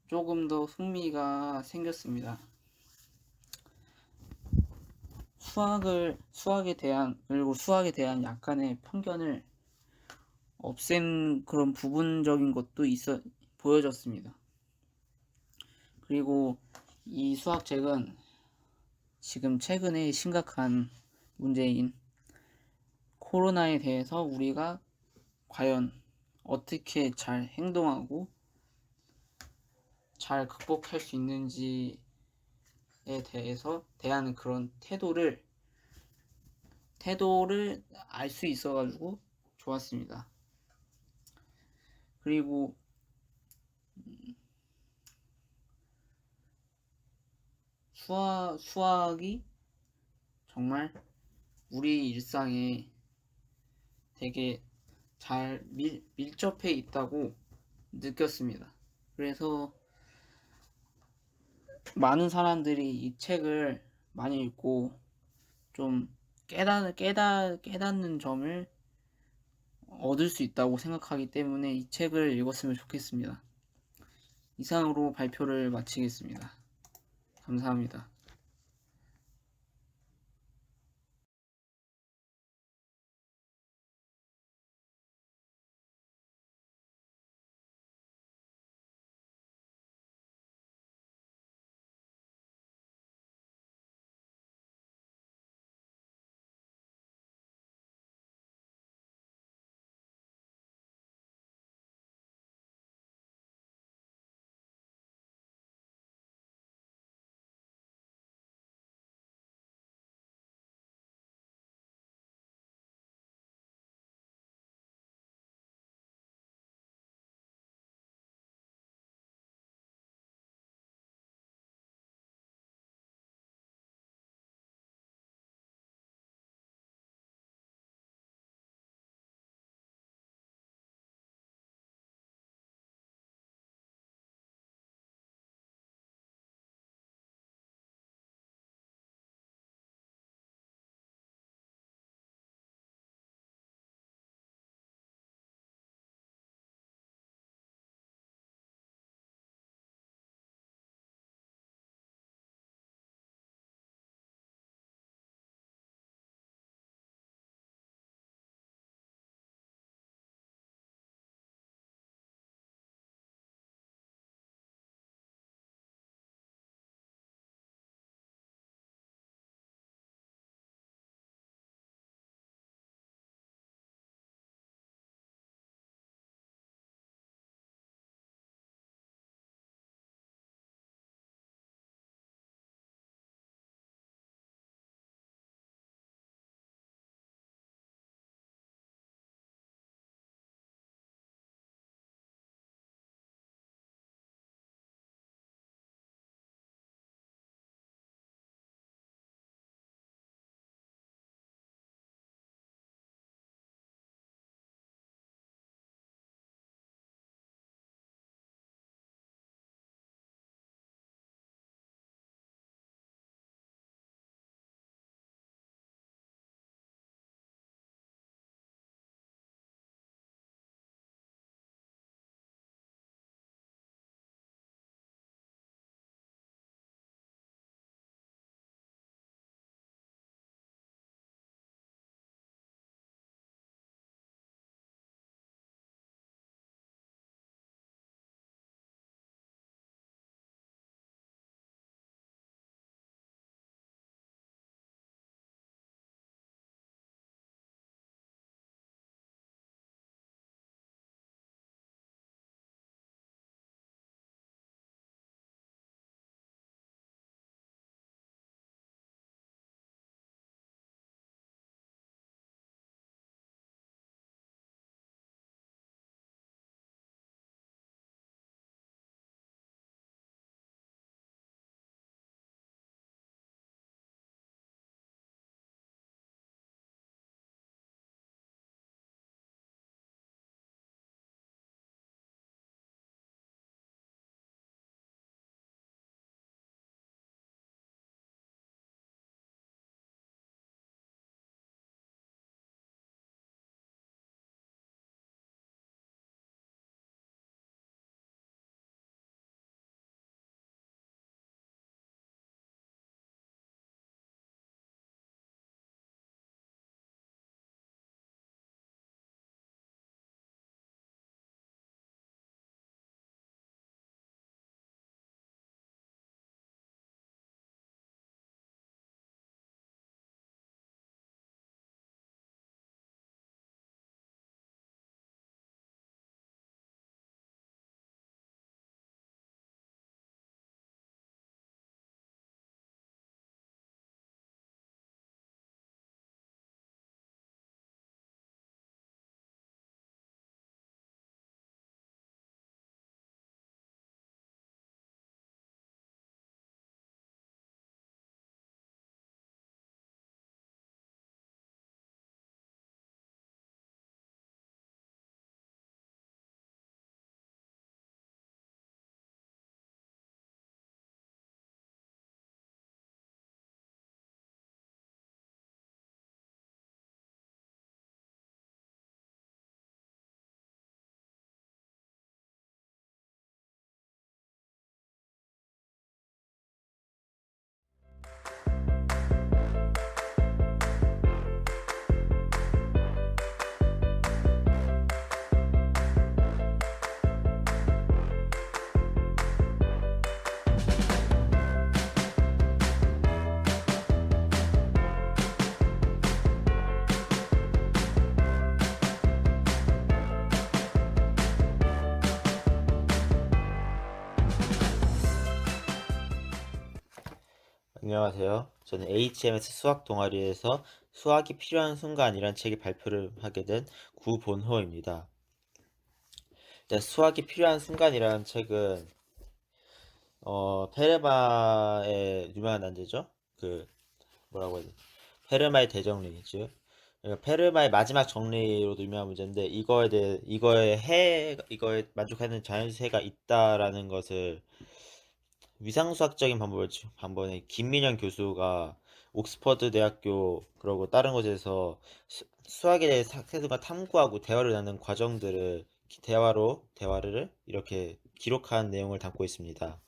조금 더 흥미가 생겼습니다. 그리고 수학에 대한 약간의 편견을 없앤 그런 부분적인 것도 보여졌습니다. 그리고 이 수학책은 지금 최근에 심각한 문제인 코로나에 대해서 우리가 과연 어떻게 잘 행동하고 잘 극복할 수 있는지에 대해서 대하는 그런 태도를 알 수 있어가지고 좋았습니다. 그리고 수학이 정말 우리 일상에 되게 잘 밀접해 있다고 느꼈습니다. 그래서 많은 사람들이 이 책을 많이 읽고 좀 깨닫는 점을 얻을 수 있다고 생각하기 때문에 이 책을 읽었으면 좋겠습니다. 이상으로 발표를 마치겠습니다. 감사합니다. 안녕하세요. 저는 HMS 수학 동아리에서 수학이 필요한 순간이란 책을 발표를 하게 된 구본호입니다. 일단 수학이 필요한 순간이라는 책은 페르마의 유명한 난제죠. 그 뭐라고 해야 되지? 페르마의 대정리, 즉 그러니까 페르마의 마지막 정리로도 유명한 문제인데 이거에 만족하는 자연수가 있다라는 것을 위상수학적인 방법에 김민영 교수가 옥스퍼드 대학교 그리고 다른 곳에서 수학에 대해 세계관 탐구하고 대화를 나누는 과정들을 대화를 이렇게 기록한 내용을 담고 있습니다.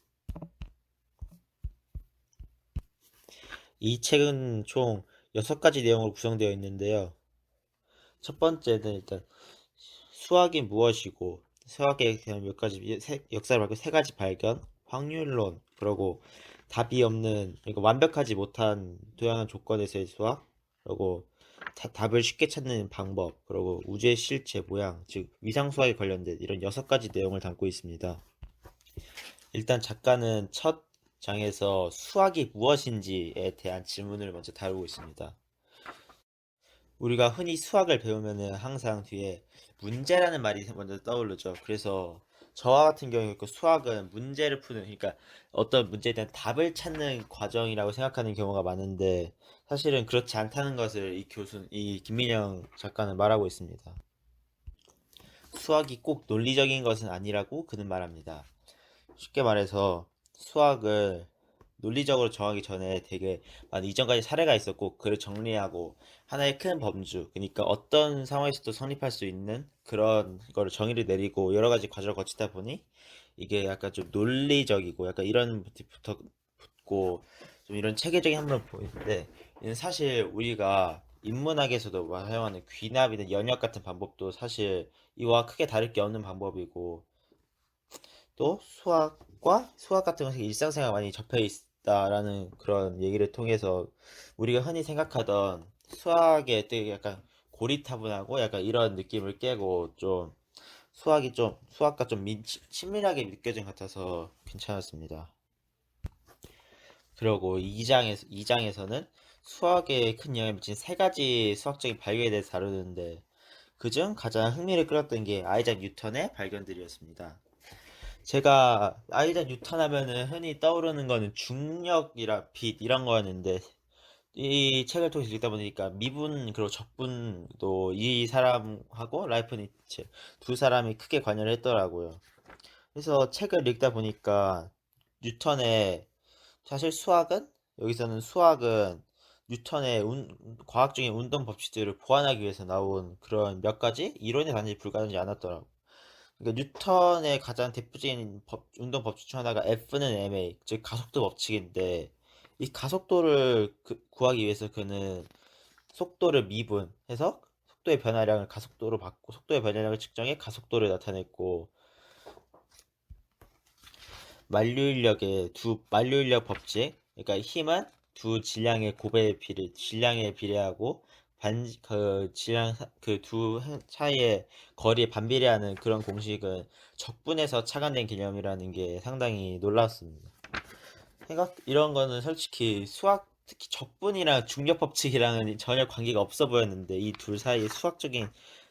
이 책은 총 6가지 내용으로 구성되어 있는데요. 첫 번째는 일단 수학이 무엇이고 수학에 대한 역사를 밝혀 3가지 발견, 확률론, 그리고 답이 없는, 그러니까 완벽하지 못한 도양한 조건에서의 수학, 그리고 답을 쉽게 찾는 방법, 그리고 우주의 실체, 모양, 즉 위상수학에 관련된 이런 6가지 내용을 담고 있습니다. 일단 작가는 첫 장에서 수학이 무엇인지에 대한 질문을 먼저 다루고 있습니다. 우리가 흔히 수학을 배우면은 항상 뒤에 문제라는 말이 먼저 떠오르죠. 그래서 저와 같은 경우에 그 수학은 문제를 푸는, 그러니까 어떤 문제에 대한 답을 찾는 과정이라고 생각하는 경우가 많은데 사실은 그렇지 않다는 것을 이 김민영 작가는 말하고 있습니다. 수학이 꼭 논리적인 것은 아니라고 그는 말합니다. 쉽게 말해서 수학을 논리적으로 정하기 전에 되게 많은 이전까지 사례가 있었고 그를 정리하고 하나의 큰 범주, 그러니까 어떤 상황에서도 성립할 수 있는 그런 거를 정의를 내리고 여러 가지 과정을 거치다 보니 이게 약간 좀 논리적이고 약간 이런 부터 붙고 좀 이런 체계적인 한번 보이는데, 이는 사실 우리가 인문학에서도 사용하는 귀납이나 연역 같은 방법도 사실 이와 크게 다를 게 없는 방법이고, 또 수학 같은 것이 일상생활 많이 접해 있다라는 그런 얘기를 통해서 우리가 흔히 생각하던 수학에 되게 약간 고리타분하고 약간 이런 느낌을 깨고 좀 수학과 좀 친밀하게 느껴진 것 같아서 괜찮았습니다. 그리고 2장에서는 수학에 큰 영향을 미친 3가지 수학적인 발견에 대해서 다루는데 그중 가장 흥미를 끌었던 게 아이작 뉴턴의 발견들이었습니다. 제가 아이작 뉴턴 하면은 흔히 떠오르는 거는 중력이라 빛 이런 거였는데 이 책을 통해서 읽다 보니까 미분 그리고 적분도 이 사람하고 라이프니츠 두 사람이 크게 관여를 했더라고요. 그래서 책을 읽다 보니까 뉴턴의 사실 여기서는 수학은 뉴턴의 과학적인 운동 법칙들을 보완하기 위해서 나온 그런 몇 가지 이론에 단지 불과하지 않았더라고. 그러니까 뉴턴의 가장 대표적인 운동 법칙 중 하나가 F는 ma, 즉 가속도 법칙인데 이 가속도를 구하기 위해서 그는 속도를 미분해서 속도의 변화량을 가속도로 바꾸고 속도의 변화량을 측정해 가속도를 나타냈고, 만류인력 법칙, 그러니까 힘은 두 질량에 비례하고 그 두 차이의 거리에 반비례하는 그런 공식은 적분에서 착안된 개념이라는 게 상당히 놀랐습니다. 이런 거는 솔직히 특히 적분이랑 중력 법칙이랑은 전혀 관계가 없어 보였는데 이 둘 사이에 수학적인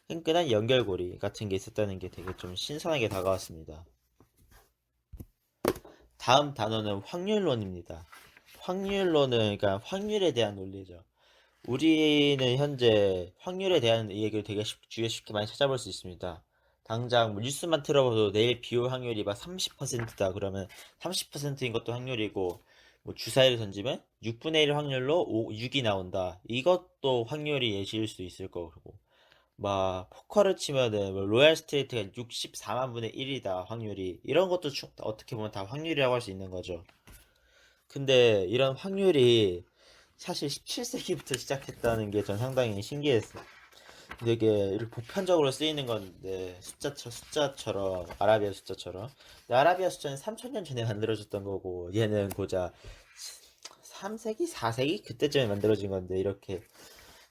끈끈한 연결고리 같은 게 있었다는 게 되게 좀 신선하게 다가왔습니다. 다음 단어는 확률론입니다. 그러니까 확률에 대한 논리죠. 우리는 현재 확률에 대한 얘기를 되게 주위에 쉽게 많이 찾아볼 수 있습니다. 당장 뭐 뉴스만 틀어봐도 내일 비 올 확률이 막 30%다 그러면 30%인 것도 확률이고, 뭐 주사위를 던지면 6분의 1 확률로 6이 나온다. 이것도 확률이 예시일 수 있을 거고, 막 포커를 치면은 뭐 로얄 스트레이트가 64만 분의 1이다 확률이, 이런 것도 어떻게 보면 다 확률이라고 할 수 있는 거죠. 근데 이런 확률이 사실 17세기부터 시작했다는 게 전 상당히 신기했어요. 되게 이렇게 보편적으로 쓰이는 건데 숫자처럼 아라비아 숫자처럼. 근데 아라비아 숫자는 3000년 전에 만들어졌던 거고 얘는 고작 3세기? 4세기? 그때쯤에 만들어진 건데 이렇게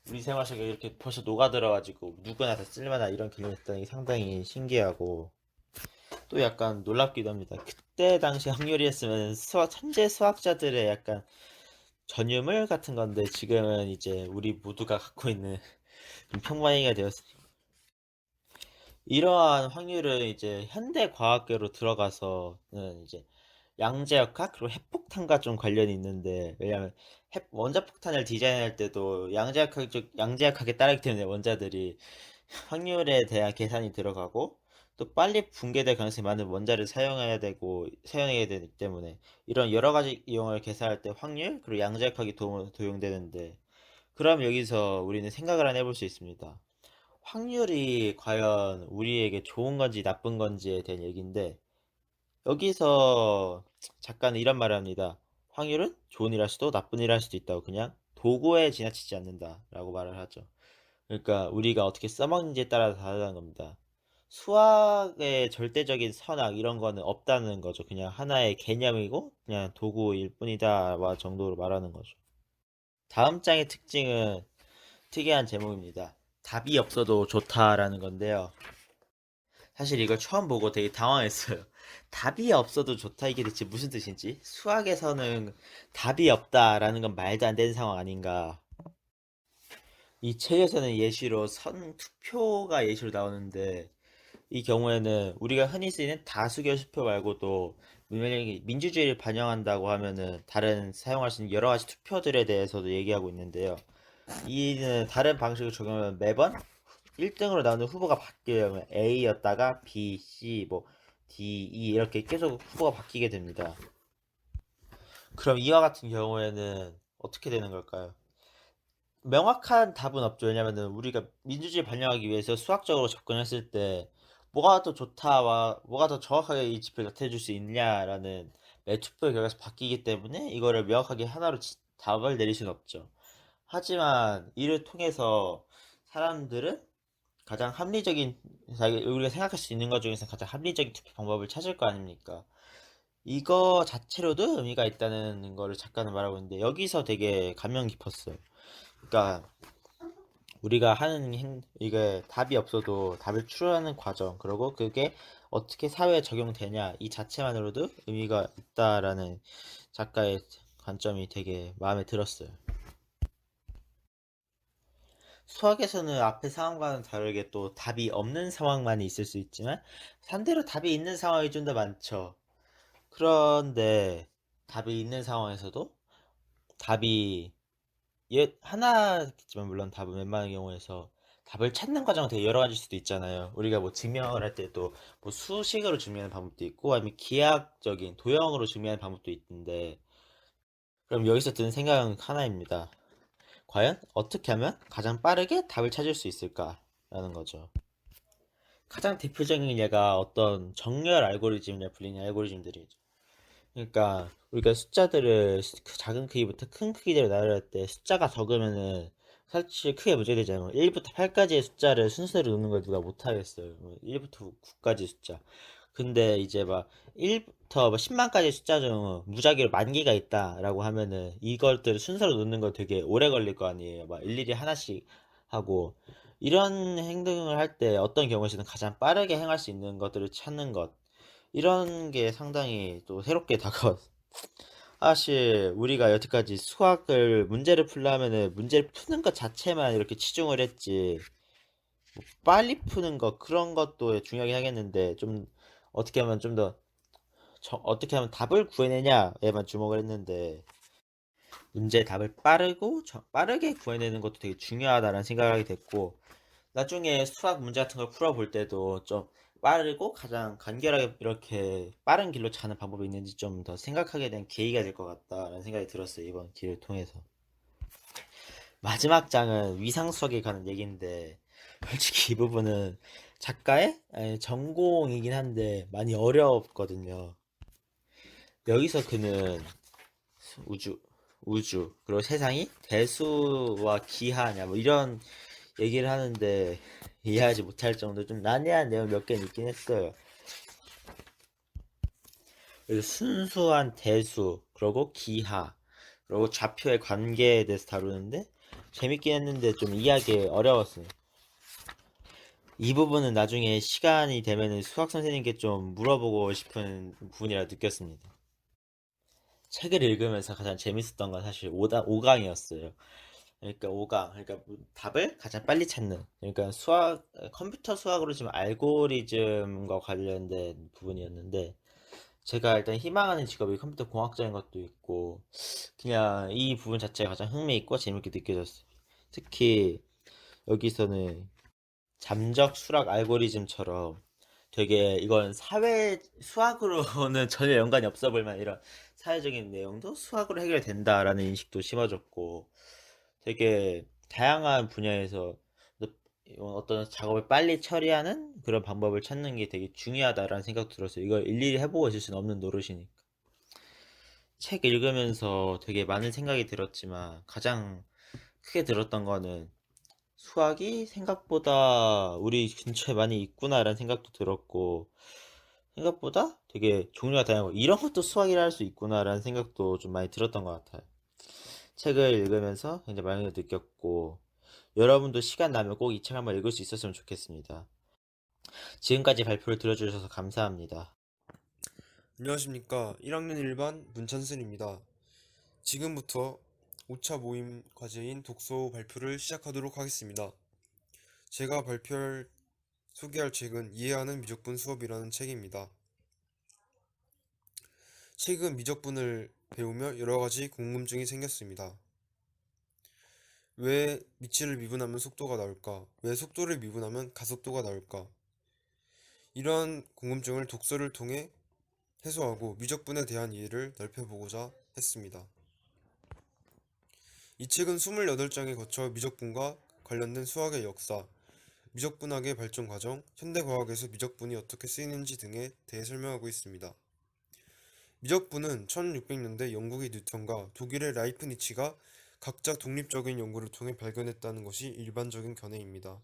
우리 생활 속에 이렇게 벌써 녹아들어가지고 누구나 다 쓸만한 이런 개념이 있다는 게 상당히 신기하고 또 약간 놀랍기도 합니다. 그때 당시 확률이었으면 천재 수학자들의 약간 전유물 같은 건데 지금은 이제 우리 모두가 갖고 있는 좀 평범하게 되었습니다. 이러한 확률은 이제 현대 과학계로 들어가서는 이제 양자역학 그리고 핵폭탄과 좀 관련이 있는데, 왜냐면 원자폭탄을 디자인할 때도 양자역학에 따르기 때문에 원자들이 확률에 대한 계산이 들어가고, 또 빨리 붕괴될 가능성이 많은 원자를 사용해야 되기 때문에 이런 여러 가지 이용을 계산할 때 확률 그리고 양자역학이 도용되는데, 그럼 여기서 우리는 생각을 하나 해볼 수 있습니다. 확률이 과연 우리에게 좋은 건지 나쁜 건지에 대한 얘기인데, 여기서 작가는 이런 말을 합니다. 확률은 좋은 일 할 수도 나쁜 일 할 수도 있다고, 그냥 도구에 지나치지 않는다 라고 말을 하죠. 그러니까 우리가 어떻게 써먹는지에 따라 다르다는 겁니다. 수학의 절대적인 선악 이런 거는 없다는 거죠. 그냥 하나의 개념이고 그냥 도구일 뿐이다 정도로 말하는 거죠. 다음 장의 특징은 특이한 제목입니다. 답이 없어도 좋다라는 건데요. 사실 이걸 처음 보고 되게 당황했어요. 답이 없어도 좋다, 이게 대체 무슨 뜻인지? 수학에서는 답이 없다라는 건 말도 안 되는 상황 아닌가. 이 책에서는 예시로 선투표가 예시로 나오는데, 이 경우에는 우리가 흔히 쓰이는 다수결 수표 말고도 만약에 민주주의를 반영한다고 하면은 다른 사용할 수 있는 여러 가지 투표들에 대해서도 얘기하고 있는데요. 이는 다른 방식을 적용하면 매번 1등으로 나오는 후보가 바뀌려면 A였다가 B, C, 뭐 D, E 이렇게 계속 후보가 바뀌게 됩니다. 그럼 이와 같은 경우에는 어떻게 되는 걸까요? 명확한 답은 없죠. 왜냐면은 우리가 민주주의 반영하기 위해서 수학적으로 접근했을 때 뭐가 더 좋다와 뭐가 더 정확하게 이 지표를 나타내줄 수 있냐라는 매 투표의 결과에서 바뀌기 때문에 이거를 명확하게 하나로 답을 내릴 수는 없죠. 하지만 이를 통해서 사람들은 가장 합리적인, 우리가 생각할 수 있는 것 중에서 가장 합리적인 투표 방법을 찾을 거 아닙니까? 이거 자체로도 의미가 있다는 거를 작가는 말하고 있는데, 여기서 되게 감명 깊었어요. 그러니까 우리가 이게 답이 없어도 답을 추론하는 과정, 그리고 그게 어떻게 사회에 적용되냐, 이 자체만으로도 의미가 있다라는 작가의 관점이 되게 마음에 들었어요. 수학에서는 앞의 상황과는 다르게 또 답이 없는 상황만이 있을 수 있지만, 반대로 답이 있는 상황이 좀 더 많죠. 그런데 답이 있는 상황에서도 답이 하나겠지만, 물론 답은 웬만한 경우에서 답을 찾는 과정은 되게 여러 가지일 수도 있잖아요. 우리가 뭐 증명을 할 때도 뭐 수식으로 증명하는 방법도 있고 아니면 기하학적인 도형으로 증명하는 방법도 있는데, 그럼 여기서 드는 생각은 하나입니다. 과연 어떻게 하면 가장 빠르게 답을 찾을 수 있을까라는 거죠. 가장 대표적인 예가 어떤 정렬 알고리즘이라 불리는 알고리즘들이죠. 그러니까 우리가 숫자들을 작은 크기부터 큰 크기대로 나열할 때 숫자가 적으면은 사실 크게 문제되잖아요. 1부터 8까지의 숫자를 순서대로 놓는 걸 누가 못하겠어요. 1부터 9까지 숫자. 근데 이제 막 1부터 10만까지 숫자 중 무작위로 10,000개가 있다라고 하면은 이것들을 순서로 놓는 거 되게 오래 걸릴 거 아니에요. 막 일일이 하나씩 하고, 이런 행동을 할 때 어떤 경우에서는 가장 빠르게 행할 수 있는 것들을 찾는 것, 이런 게 상당히 또 새롭게 다가왔어. 사실 우리가 여태까지 문제를 풀려면은 문제를 푸는 것 자체만 이렇게 치중을 했지, 뭐 빨리 푸는 것 그런 것도 중요하긴 하겠는데, 좀 어떻게 하면 좀 더 어떻게 하면 답을 구해내냐에만 주목을 했는데, 문제의 답을 빠르게 구해내는 것도 되게 중요하다라는 생각을 하게 됐고, 나중에 수학 문제 같은 걸 풀어볼 때도 좀 빠르고 가장 간결하게 이렇게 빠른 길로 가는 방법이 있는지 좀 더 생각하게 된 계기가 될 것 같다라는 생각이 들었어요. 이번 기회를 통해서. 마지막 장은 위상 수학에 관한 얘기인데, 솔직히 이 부분은 작가의 전공이긴 한데 많이 어렵거든요. 여기서 그는 우주, 그리고 세상이 대수와 기하냐 뭐 이런 얘기를 하는데 이해하지 못할 정도 좀 난해한 내용 몇 개 있긴 했어요. 그래서 순수한 대수, 그리고 기하, 그리고 좌표의 관계에 대해서 다루는데 재밌긴 했는데 좀 이해하기 어려웠어요. 이 부분은 나중에 시간이 되면 수학 선생님께 좀 물어보고 싶은 부분이라 느꼈습니다. 책을 읽으면서 가장 재밌었던 건 사실 5강이었어요. 그러니까 5강, 그러니까 답을 가장 빨리 찾는. 그러니까 컴퓨터 수학으로 지금 알고리즘과 관련된 부분이었는데, 제가 일단 희망하는 직업이 컴퓨터 공학자인 것도 있고, 그냥 이 부분 자체가 가장 흥미있고 재밌게 느껴졌어요. 특히 여기서는 잠적 수락 알고리즘처럼 되게 이건 사회 수학으로는 전혀 연관이 없어 볼 만한 이런 사회적인 내용도 수학으로 해결된다라는 인식도 심어졌고, 되게 다양한 분야에서 어떤 작업을 빨리 처리하는 그런 방법을 찾는 게 되게 중요하다라는 생각 들었어요. 이걸 일일이 해보고 있을 수는 없는 노릇이니까. 책 읽으면서 되게 많은 생각이 들었지만 가장 크게 들었던 거는 수학이 생각보다 우리 근처에 많이 있구나라는 생각도 들었고, 생각보다 되게 종류가 다양하고 이런 것도 수학이라 할 수 있구나라는 생각도 좀 많이 들었던 것 같아요. 책을 읽으면서 굉장히 많이 느꼈고, 여러분도 시간 나면 꼭 이 책 한번 읽을 수 있었으면 좋겠습니다. 지금까지 발표를 들어주셔서 감사합니다. 안녕하십니까. 1학년 1반 문찬슬입니다. 지금부터 5차 모임 과제인 독서 발표를 시작하도록 하겠습니다. 제가 소개할 책은 이해하는 미적분 수업이라는 책입니다. 최근 미적분을 배우며 여러가지 궁금증이 생겼습니다. 왜 미치를 미분하면 속도가 나올까? 왜 속도를 미분하면 가속도가 나올까? 이러한 궁금증을 독서를 통해 해소하고 미적분에 대한 이해를 넓혀보고자 했습니다. 이 책은 28장에 거쳐 미적분과 관련된 수학의 역사, 미적분학의 발전 과정, 현대과학에서 미적분이 어떻게 쓰이는지 등에 대해 설명하고 있습니다. 미적분은 1600년대 영국의 뉴턴과 독일의 라이프니치가 각자 독립적인 연구를 통해 발견했다는 것이 일반적인 견해입니다.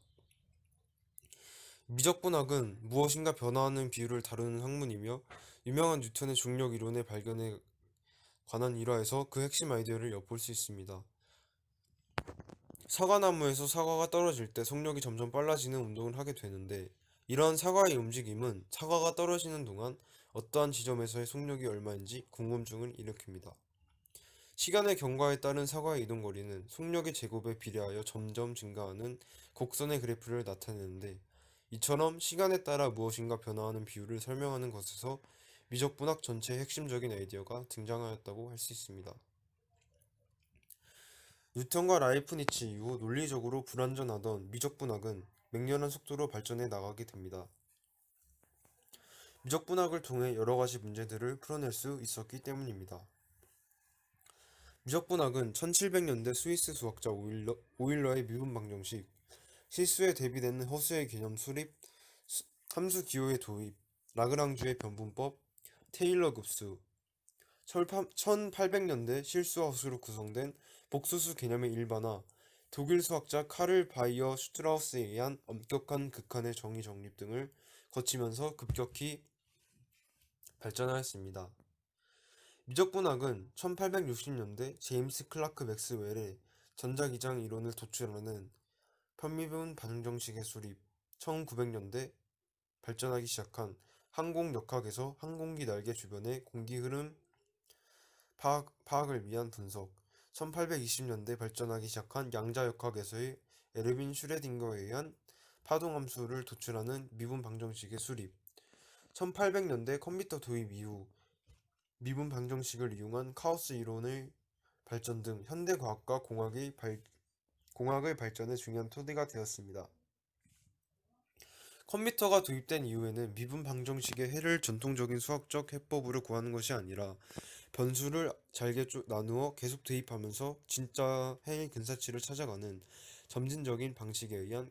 미적분학은 무엇인가 변화하는 비율을 다루는 학문이며 유명한 뉴턴의 중력 이론의 발견에 관한 일화에서 그 핵심 아이디어를 엿볼 수 있습니다. 사과나무에서 사과가 떨어질 때 속력이 점점 빨라지는 운동을 하게 되는데, 이러한 사과의 움직임은 사과가 떨어지는 동안 어떠한 지점에서의 속력이 얼마인지 궁금증을 일으킵니다. 시간의 경과에 따른 사과의 이동거리는 속력의 제곱에 비례하여 점점 증가하는 곡선의 그래프를 나타내는데, 이처럼 시간에 따라 무엇인가 변화하는 비율을 설명하는 것에서 미적분학 전체의 핵심적인 아이디어가 등장하였다고 할 수 있습니다. 뉴턴과 라이프니치 이후 논리적으로 불완전하던 미적분학은 맹렬한 속도로 발전해 나가게 됩니다. 미적분학을 통해 여러 가지 문제들을 풀어낼 수 있었기 때문입니다. 미적분학은 1700년대 스위스 수학자 오일러의 미분 방정식, 실수에 대비되는 허수의 개념 수립, 함수 기호의 도입, 라그랑주의 변분법, 테일러 급수, 1800년대 실수 허수로 구성된 복수수 개념의 일반화, 독일 수학자 카를 바이어 슈트라우스에 의한 엄격한 극한의 정의 정립 등을 거치면서 급격히 발전하였습니다. 미적분학은 1860년대 제임스 클라크 맥스웰의 전자기장 이론을 도출하는 편미분 방정식의 수립, 1900년대 발전하기 시작한 항공역학에서 항공기 날개 주변의 공기 흐름 파악을 위한 분석, 1820년대 발전하기 시작한 양자역학에서의 에르빈 슈레딩거에 의한 파동함수를 도출하는 미분 방정식의 수립, 1800년대 컴퓨터 도입 이후 미분 방정식을 이용한 카오스 이론의 발전 등 현대 과학과 공학의 발전에 중요한 토대가 되었습니다. 컴퓨터가 도입된 이후에는 미분 방정식의 해를 전통적인 수학적 해법으로 구하는 것이 아니라 변수를 잘게 나누어 계속 대입하면서 진짜 해의 근사치를 찾아가는 점진적인 방식에 의한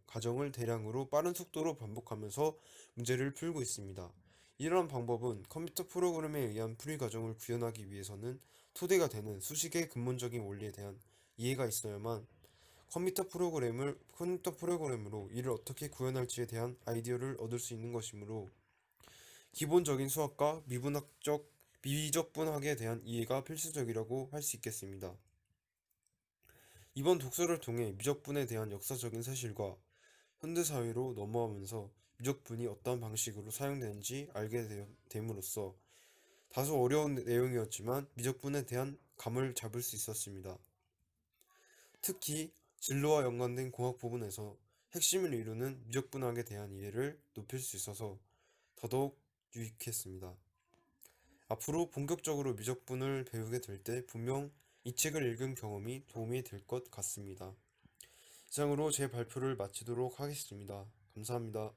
과정을 대량으로 빠른 속도로 반복하면서 문제를 풀고 있습니다. 이러한 방법은 컴퓨터 프로그램에 의한 풀이 과정을 구현하기 위해서는 토대가 되는 수식의 근본적인 원리에 대한 이해가 있어야만 컴퓨터 프로그램으로 이를 어떻게 구현할지에 대한 아이디어를 얻을 수 있는 것이므로 기본적인 수학과 미적분학에 대한 이해가 필수적이라고 할 수 있겠습니다. 이번 독서를 통해 미적분에 대한 역사적인 사실과 현대사회로 넘어오면서 미적분이 어떤 방식으로 사용되는지 알게 됨으로써 다소 어려운 내용이었지만 미적분에 대한 감을 잡을 수 있었습니다. 특히 진로와 연관된 공학 부분에서 핵심을 이루는 미적분학에 대한 이해를 높일 수 있어서 더더욱 유익했습니다. 앞으로 본격적으로 미적분을 배우게 될 때 분명 이 책을 읽은 경험이 도움이 될 것 같습니다. 이상으로 제 발표를 마치도록 하겠습니다. 감사합니다.